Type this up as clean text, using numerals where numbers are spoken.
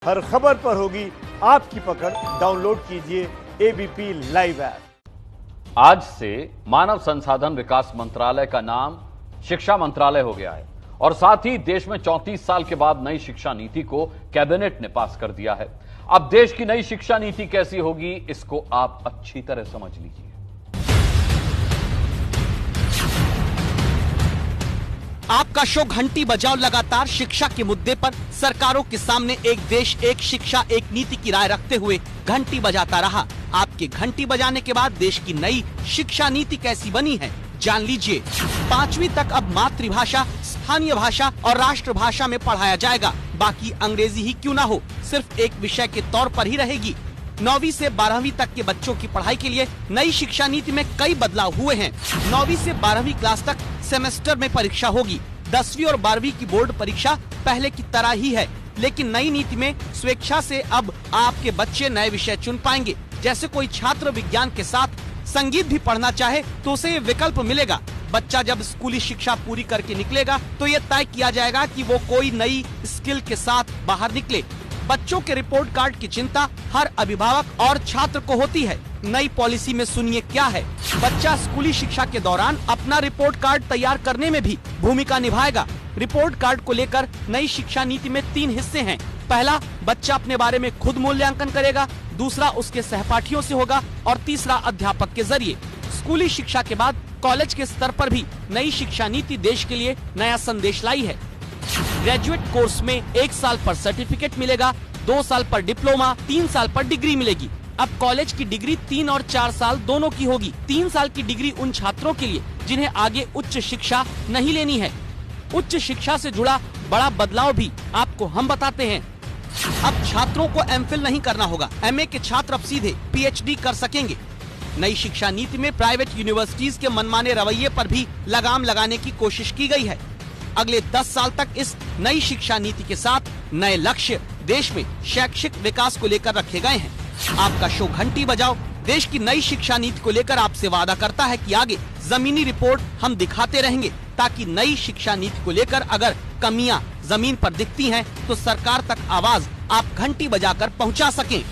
हर खबर पर होगी आपकी पकड़। डाउनलोड कीजिए एबीपी लाइव ऐप। आज से मानव संसाधन विकास मंत्रालय का नाम शिक्षा मंत्रालय हो गया है और साथ ही देश में 34 साल के बाद नई शिक्षा नीति को कैबिनेट ने पास कर दिया है। अब देश की नई शिक्षा नीति कैसी होगी, इसको आप अच्छी तरह समझ लीजिए। आपका शो घंटी बजाओ लगातार शिक्षा के मुद्दे पर सरकारों के सामने एक देश एक शिक्षा एक नीति की राय रखते हुए घंटी बजाता रहा। आपके घंटी बजाने के बाद देश की नई शिक्षा नीति कैसी बनी है, जान लीजिए। 5वीं तक अब मातृभाषा, स्थानीय भाषा और राष्ट्रभाषा में पढ़ाया जाएगा। बाकी अंग्रेजी ही क्यों ना हो, सिर्फ एक विषय के तौर पर ही रहेगी। 9वीं से 12वीं तक के बच्चों की पढ़ाई के लिए नई शिक्षा नीति में कई बदलाव हुए हैं। 9वीं से 12वीं क्लास तक सेमेस्टर में परीक्षा होगी। 10वीं और 12वीं की बोर्ड परीक्षा पहले की तरह ही है, लेकिन नई नीति में स्वेच्छा से अब आपके बच्चे नए विषय चुन पाएंगे। जैसे कोई छात्र विज्ञान के साथ संगीत भी पढ़ना चाहे तो उसे ये विकल्प मिलेगा। बच्चा जब स्कूली शिक्षा पूरी करके निकलेगा तो ये तय किया जाएगा कि वो कोई नई स्किल के साथ बाहर निकले। बच्चों के रिपोर्ट कार्ड की चिंता हर अभिभावक और छात्र को होती है। नई पॉलिसी में सुनिए क्या है। बच्चा स्कूली शिक्षा के दौरान अपना रिपोर्ट कार्ड तैयार करने में भी भूमिका निभाएगा। रिपोर्ट कार्ड को लेकर नई शिक्षा नीति में 3 हिस्से हैं। पहला, बच्चा अपने बारे में खुद मूल्यांकन करेगा। दूसरा, उसके सहपाठियों से होगा और तीसरा, अध्यापक के जरिए। स्कूली शिक्षा के बाद कॉलेज के स्तर पर भी नई शिक्षा नीति देश के लिए नया संदेश लाई है। ग्रेजुएट कोर्स में 1 साल पर सर्टिफिकेट मिलेगा, 2 साल पर डिप्लोमा, 3 साल पर डिग्री मिलेगी। अब कॉलेज की डिग्री 3 और 4 साल दोनों की होगी। 3 साल की डिग्री उन छात्रों के लिए जिन्हें आगे उच्च शिक्षा नहीं लेनी है। उच्च शिक्षा से जुड़ा बड़ा बदलाव भी आपको हम बताते हैं। अब छात्रों को एमफिल नहीं करना होगा। एमए के छात्र अब सीधे पीएचडी कर सकेंगे। नई शिक्षा नीति में प्राइवेट यूनिवर्सिटीज के मनमाने रवैये पर भी लगाम लगाने की कोशिश की गई है। अगले 10 साल तक इस नई शिक्षा नीति के साथ नए लक्ष्य देश में शैक्षिक विकास को लेकर रखे गए हैं। आपका शो घंटी बजाओ देश की नई शिक्षा नीति को लेकर आपसे वादा करता है कि आगे जमीनी रिपोर्ट हम दिखाते रहेंगे, ताकि नई शिक्षा नीति को लेकर अगर कमियां जमीन पर दिखती हैं तो सरकार तक आवाज आप घंटी बजाकर पहुंचा सकें।